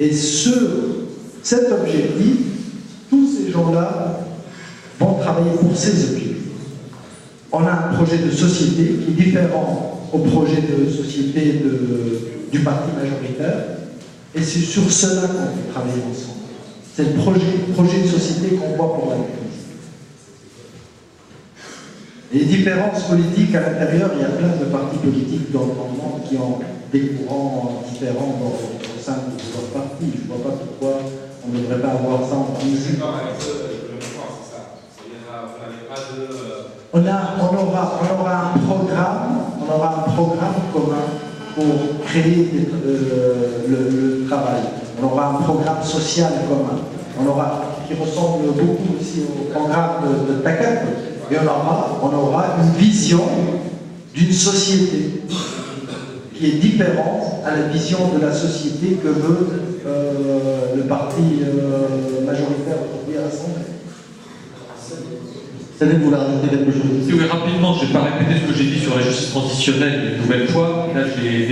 Et cet objectif, tous ces gens-là vont travailler pour ces objectifs. On a un projet de société qui est différent au projet de société du parti majoritaire, et c'est sur cela qu'on peut travailler ensemble. C'est le projet de société qu'on voit pour la Tunisie. Les différences politiques à l'intérieur, il y a plein de partis politiques dans le monde qui ont des courants différents au sein de leur parti. Je ne vois pas pourquoi on ne devrait pas avoir ça en Tunisie. On aura un programme commun pour créer le travail. On aura un programme social commun. Qui ressemble beaucoup aussi au programme de TACAP. Et on aura une vision d'une société qui est différente à la vision de la société que veut le parti majoritaire aujourd'hui à l'Assemblée. Vous voulez rajouter quelque chose? Oui, rapidement, je ne vais pas répéter ce que j'ai dit sur la justice transitionnelle une nouvelle fois. Là,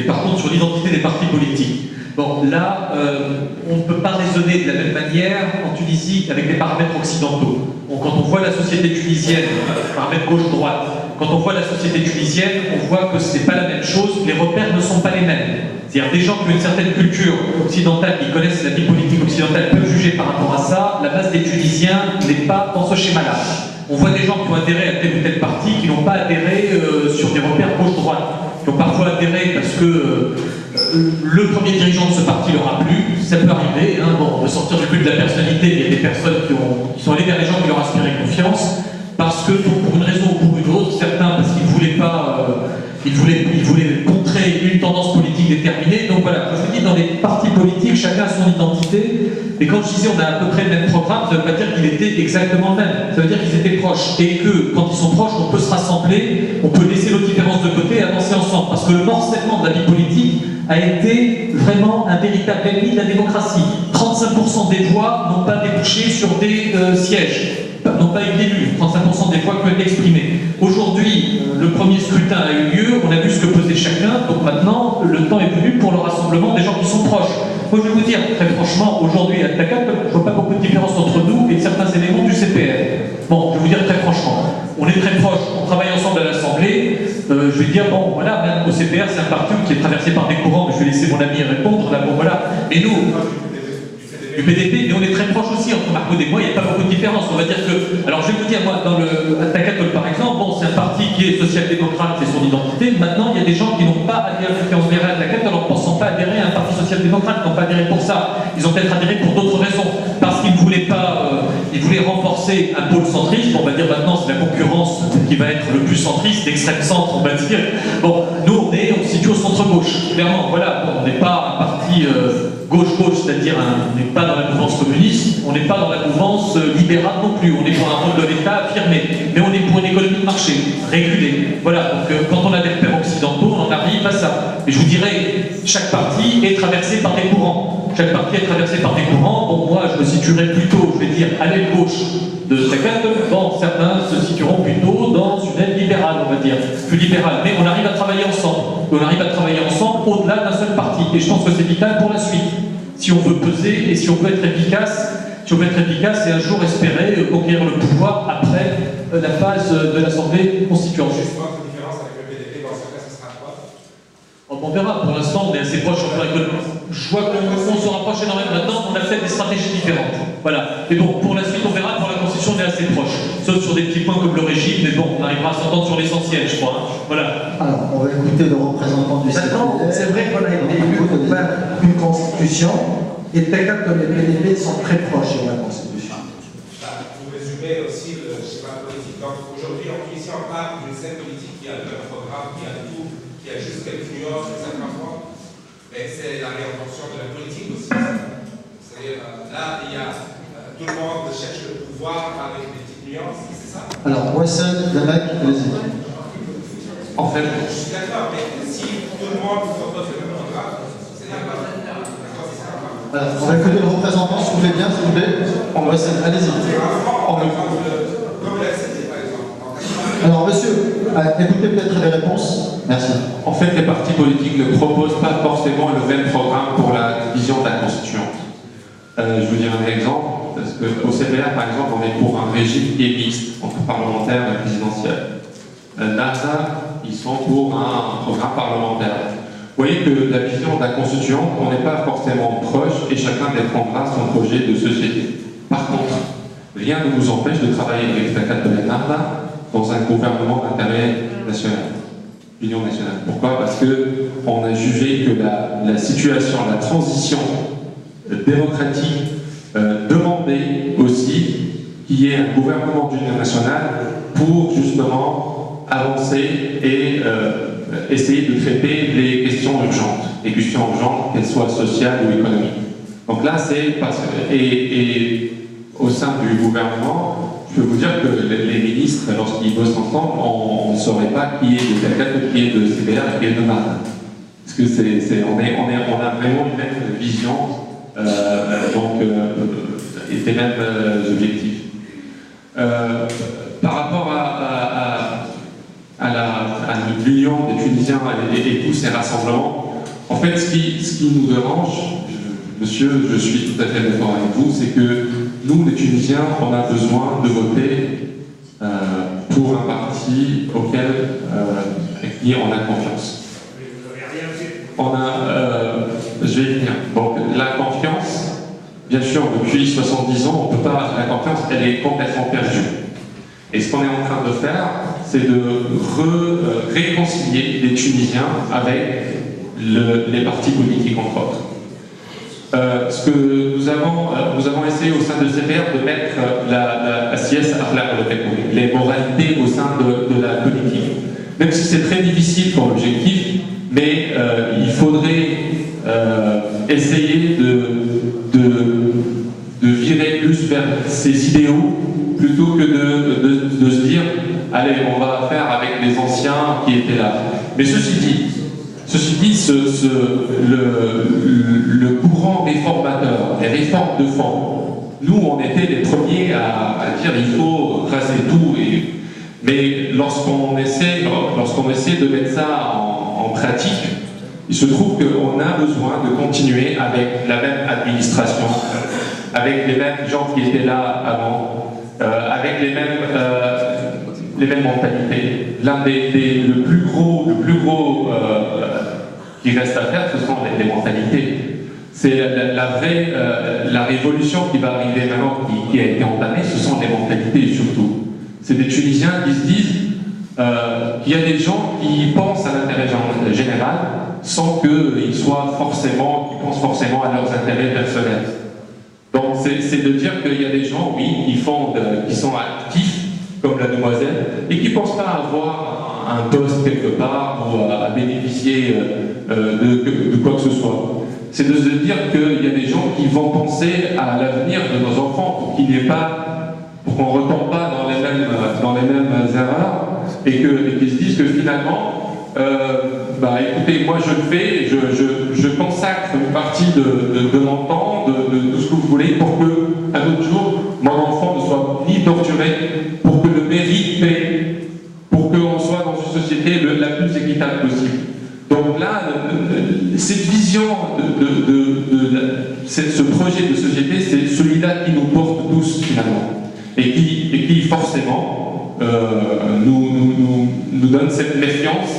par contre, sur l'identité des partis politiques. Bon, là, on ne peut pas raisonner de la même manière en Tunisie avec des paramètres occidentaux. Bon, quand on voit la société tunisienne, paramètres gauche-droite, quand on voit la société tunisienne, on voit que ce n'est pas la même chose, les repères ne sont pas les mêmes. C'est-à-dire des gens qui ont une certaine culture occidentale, qui connaissent la vie politique occidentale, peuvent juger par rapport à ça. La base des Tunisiens n'est pas dans ce schéma-là. On voit des gens qui ont adhéré à tel ou tel parti, qui n'ont pas adhéré sur des repères gauche-droite, qui ont parfois adhéré parce que le premier dirigeant de ce parti leur a plu. Ça peut arriver, hein, bon, de sortir du but de la personnalité, il y a des personnes qui sont allées vers les gens qui leur inspiraient confiance, parce que pour une raison ou pour une autre, certains parce qu'ils ne voulaient pas, ils voulaient contrer une tendance politique déterminée. Donc voilà, comme je vous dis, dans les partis politiques, chacun a son identité. Et quand je disais on a à peu près le même programme, ça ne veut pas dire qu'il était exactement le même. Ça veut dire qu'ils étaient proches. Et que quand ils sont proches, on peut se rassembler, on peut laisser nos différences de côté et avancer ensemble. Parce que le morcellement de la vie politique a été vraiment un véritable ennemi de la démocratie. 35% des voix n'ont pas débouché sur des sièges, n'ont pas eu d'élu. 35% des voix peuvent être exprimées. Aujourd'hui, le premier scrutin a eu lieu, on a vu ce que pesait chacun, donc maintenant, le temps est venu pour le rassemblement des gens qui sont proches. Moi, je vais vous dire, très franchement, aujourd'hui, à TACAP, je ne vois pas beaucoup de différence entre nous et certains éléments du CPR. Bon, je vais vous dire très franchement, on est très proches, on travaille ensemble à l'Assemblée. Je vais dire, bon, voilà, même au CPR, c'est un parti qui est traversé par des courants, mais je vais laisser mon ami répondre, là, bon, voilà. Et nous, du PDP, mais on est très proches aussi, entre Marco et moi, il n'y a pas beaucoup de différence. On va dire que, alors je vais vous dire, moi, dans le TACAP, par exemple, bon, c'est un parti qui est social-démocrate, c'est son identité. Maintenant, il y a des gens qui n'ont pas adhéré à TACAP en ne pensant pas adhérer à un parti social-démocrate, qui n'ont pas adhéré pour ça. Ils ont peut-être adhéré pour d'autres raisons, parce qu'ils ne voulaient pas, ils voulaient renforcer un pôle centriste. On va dire maintenant, c'est la concurrence qui va être le plus centriste, l'extrême centre, on va dire. Bon, nous, on se situe au centre-gauche, clairement, voilà. Bon, on n'est pas un parti gauche-gauche, c'est-à-dire on n'est pas dans la mouvance communiste, on n'est pas dans la mouvance libérale non plus, on est pour un rôle de l'État affirmé, mais on est pour une économie de marché, régulée. Voilà, donc quand on a des repères occidentaux, on en arrive à ça. Et je vous dirais, chaque parti est traversé par des courants. Chaque parti est traversé par des courants. Bon, moi, je me situerais plutôt, je vais dire, à l'aile gauche de TACAP. Bon, certains se situeront plutôt dans une aile libérale, on va dire, plus libérale. Mais on arrive à travailler ensemble. On arrive à travailler ensemble au-delà d'un seul parti. Et je pense que c'est vital pour la suite. Si on veut peser et si on veut être efficace, et un jour espérer conquérir le pouvoir après la phase de l'Assemblée constituante. On verra, pour l'instant on est assez proche sur le plan économique. Je vois qu'on se rapproche énormément maintenant, on a fait des stratégies différentes. Voilà. Et donc pour la suite on verra, pour la Constitution on est assez proche. Sauf sur des petits points comme le régime, mais bon, on arrivera à s'entendre sur l'essentiel, je crois. Hein. Voilà. Alors, on va écouter le représentant du Maintenant, c'est vrai qu'on a été élu pour faire une Constitution, et TACAP comme les PDP sont très proches sur la Constitution. Pour résumer aussi le schéma politique. Donc aujourd'hui en Tunisie on parle d'une scène politique qui a le même programme, qui a tout, qui a juste quelques nuances, etc. Mais c'est la réinvention de la politique aussi. C'est-à-dire, là, il y a tout le monde cherche le pouvoir avec des petites nuances, c'est ça? Alors, Wessel, Damek, allez-y. En fait, je suis d'accord, mais si tout le monde propose le même programme, c'est-à-dire voilà, on va écouter le représentant, s'il vous plaît bien, s'il vous plaît. Wessel, allez-y. Alors, monsieur, écoutez peut-être les réponses. Merci. En fait, les partis politiques ne proposent pas forcément le même programme pour la division de la Constitution. Je vous dis un exemple, parce qu'au CPR, par exemple, on est pour un régime qui est mixte entre parlementaire et présidentiel. NASA, ils sont pour un programme parlementaire. Vous voyez que la vision d'un constituant, on n'est pas forcément proche et chacun défendra son projet de société. Par contre, rien ne nous empêche de travailler avec la Catalogne dans un gouvernement d'intérêt national, l'Union nationale. Pourquoi? Parce qu'on a jugé que la situation, la transition démocratique demandait aussi qu'il y ait un gouvernement d'union nationale pour justement avancer et essayer de traiter les questions urgentes, qu'elles soient sociales ou économiques. Donc là, c'est parce que, et au sein du gouvernement, je peux vous dire que les ministres, lorsqu'ils bossent ensemble, on ne saurait pas qui est de Calcutta, qui est de CPR et qui est de Martin. Parce que on a vraiment une même vision et des mêmes objectifs. Par rapport à l'union des Tunisiens et tous ces rassemblements, en fait, ce qui nous dérange, monsieur, je suis tout à fait d'accord avec vous, c'est que nous, les Tunisiens, on a besoin de voter pour un parti avec qui on a confiance. Je vais y venir. Donc, la confiance, bien sûr, depuis 70 ans, on peut pas. La confiance, elle est complètement perdue. Et ce qu'on est en train de faire, c'est de réconcilier les Tunisiens avec les partis politiques, entre autres. Ce que nous avons essayé au sein de CPR de mettre la CS les moralités au sein de la politique. Même si c'est très difficile comme objectif, mais il faudrait essayer de virer plus vers ces idéaux plutôt que de se dire allez, on va faire avec les anciens qui étaient là. Mais ceci dit, le courant réformateur, les réformes de fond, nous on était les premiers à dire il faut tracer tout. Mais lorsqu'on essaie de mettre ça en pratique, il se trouve qu'on a besoin de continuer avec la même administration, avec les mêmes gens qui étaient là avant, avec les mêmes mentalités. Le plus gros qui reste à faire, ce sont les mentalités. C'est la révolution qui va arriver maintenant, qui a été entamée, ce sont les mentalités surtout. C'est des Tunisiens qui se disent qu'il y a des gens qui pensent à l'intérêt général sans qu'ils pensent forcément à leurs intérêts personnels. Donc c'est de dire qu'il y a des gens, oui, qui sont actifs, comme la demoiselle, et qui ne pensent pas avoir un poste quelque part ou à bénéficier de quoi que ce soit. C'est de se dire qu'il y a des gens qui vont penser à l'avenir de nos enfants pour qu'on ne retombe pas dans les mêmes erreurs et qu'ils se disent que finalement, écoutez, moi je le fais, je consacre une partie de mon temps, de tout ce que vous voulez, pour qu'un autre jour, mon enfant ne soit ni torturé, pour que le mérite paie, pour qu'on soit dans une société la plus équitable possible. Donc là, cette vision ce projet de société, c'est celui-là qui nous porte tous finalement, et qui forcément nous donne cette méfiance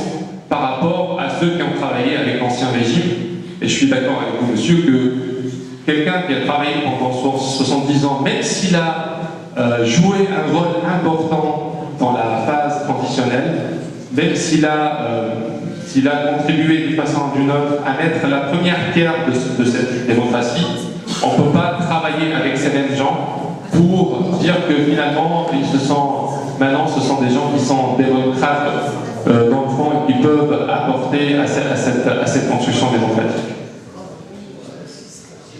par rapport à ceux qui ont travaillé avec l'ancien régime. Et je suis d'accord avec vous, monsieur, que quelqu'un qui a travaillé pendant 70 ans, même s'il a joué un rôle important dans la phase transitionnelle, même s'il a contribué d'une façon ou d'une autre à mettre la première pierre de cette démocratie, on ne peut pas travailler avec ces mêmes gens pour dire que finalement, maintenant, ce sont des gens qui sont démocrates dans le fond et qui peuvent apporter à cette construction démocratique.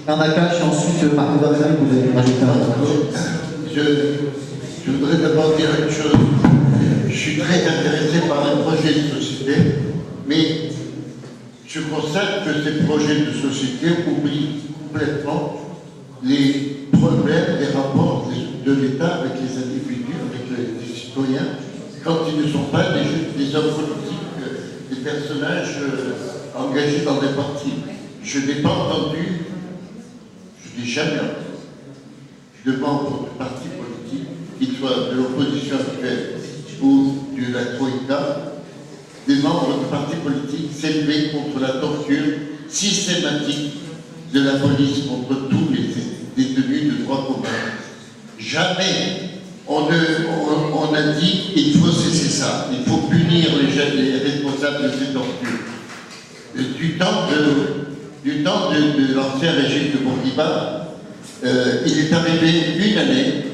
Nakache, et ensuite Marc Barzel, vous allez rajouter un truc. Je voudrais d'abord dire une chose. Je suis très intéressé par un projet de société, mais je constate que ces projets de société oublient complètement les problèmes, les rapports de l'État avec les individus, avec les citoyens, quand ils ne sont pas des hommes politiques, des personnages engagés dans des partis. Je n'ai pas entendu, je n'ai jamais entendu de membres de partis politiques, qu'ils soient de l'opposition actuelle ou de la Troïka, des membres de partis politiques s'élever contre la torture systématique de la police contre tous les détenus de droit commun. Jamais on a dit qu'il faut cesser ça, il faut punir les responsables de ces tortures. Du temps de l'ancien régime de Bourguiba, il est arrivé une année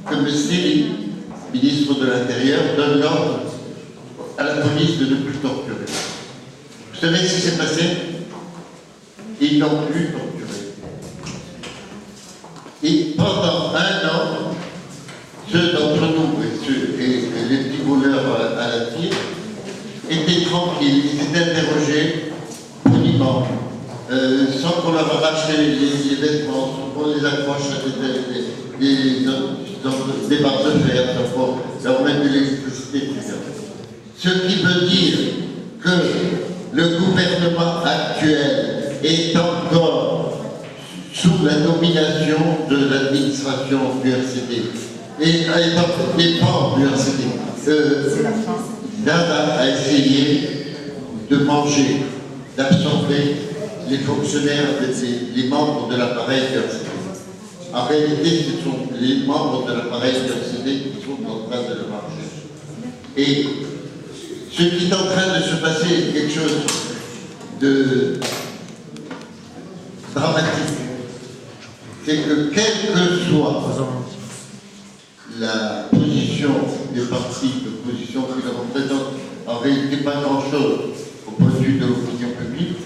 que M. Sely, ministre de l'Intérieur, donne l'ordre à la police de ne plus torturer. Vous savez ce qui s'est passé? Ils n'ont plus torturé. Et pendant un an, ceux d'entre nous et les petits voleurs à la tire étaient tranquilles, ils étaient interrogés poliment, sans qu'on leur arrache les vêtements, sans qu'on les accroche à des barres de fer, sans qu'on leur mette de l'électricité, etc. Ce qui veut dire que le gouvernement actuel est encore sous la domination de l'administration du RCD et dépend du RCD. Dada a essayé de manger, d'absorber les fonctionnaires, les membres de l'appareil du RCD. En réalité, ce sont les membres de l'appareil du RCD qui sont en train de le manger. Et ce qui est en train de se passer est quelque chose de dramatique. C'est que quelle que soit la position des partis, de position qui le représente, en réalité pas grand-chose au point de vue de l'opinion publique,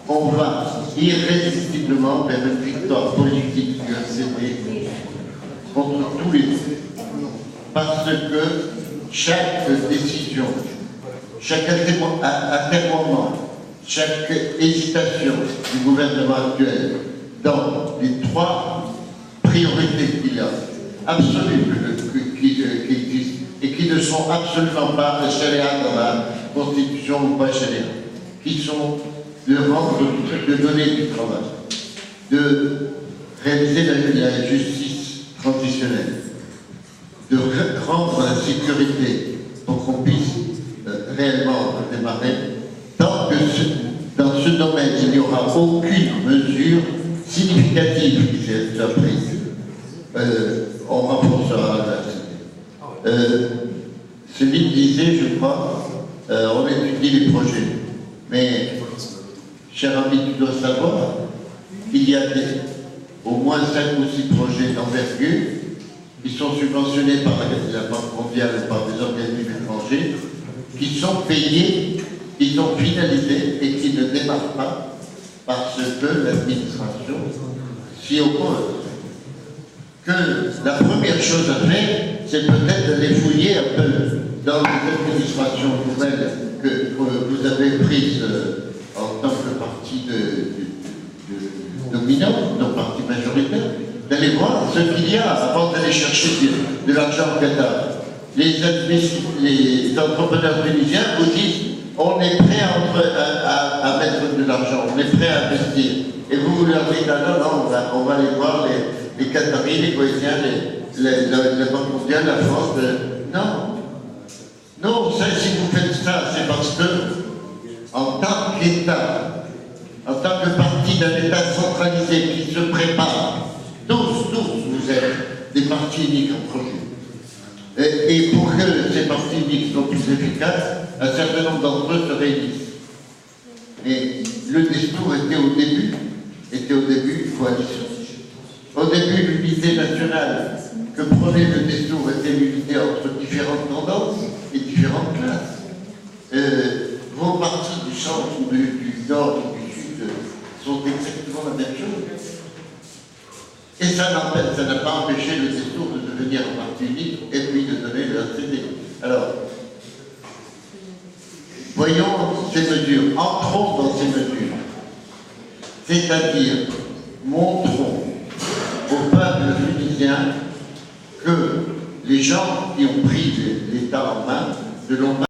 on va irrésistiblement vers une victoire politique du RCD contre tous les deux. Parce que chaque décision, chaque atermoiement, chaque hésitation du gouvernement actuel dans les trois priorités qu'il y a, absolues, qui existent et qui ne sont absolument pas charia dans la Constitution ou pas charia, qui sont de rendre, de donner du travail, de réaliser la justice transitionnelle, de rendre la sécurité pour qu'on puisse réellement démarrer. Tant que dans ce domaine, il n'y aura aucune mesure significative qui soit prise, on renforcera la cité. Céline disait, je crois, on étudie les projets. Mais, cher ami, tu dois savoir qu'il y a au moins 5 ou 6 projets d'envergure qui sont subventionnés par la Banque mondiale et par des organismes étrangers, qui sont payés, qui sont finalisés et qui ne démarrent pas parce que l'administration s'y oppose. Que la première chose à faire, c'est peut-être d'aller fouiller un peu dans les administrations nouvelles que vous avez prises en tant que parti dominant, non parti majoritaire, d'aller voir ce qu'il y a avant d'aller chercher de l'argent au Qatar. Les entrepreneurs tunisiens vous disent on est prêt à mettre de l'argent, on est prêt à investir. Et vous leur dites non, on va aller voir les Qataris, les Koweïtiens, la Banque mondiale, la France. Non, ça, si vous faites ça, c'est parce que, en tant qu'État, en tant que parti d'un État centralisé qui se prépare, tous, vous êtes des partis uniques en projet. Et pour que ces partis uniques soient plus efficaces, un certain nombre d'entre eux se réunissent. Et le discours était au début une coalition. Au début, l'unité nationale que prenait le discours était l'unité entre différentes tendances et différentes classes. Vos partis du centre ou du nord ou du sud sont exactement la même chose. Et ça n'a pas empêché le discours de devenir un parti unique et puis de donner le RCD. Alors, voyons ces mesures, entrons dans ces mesures. C'est-à-dire, montrons au peuple tunisien que les gens qui ont pris l'État en main ne l'ont pas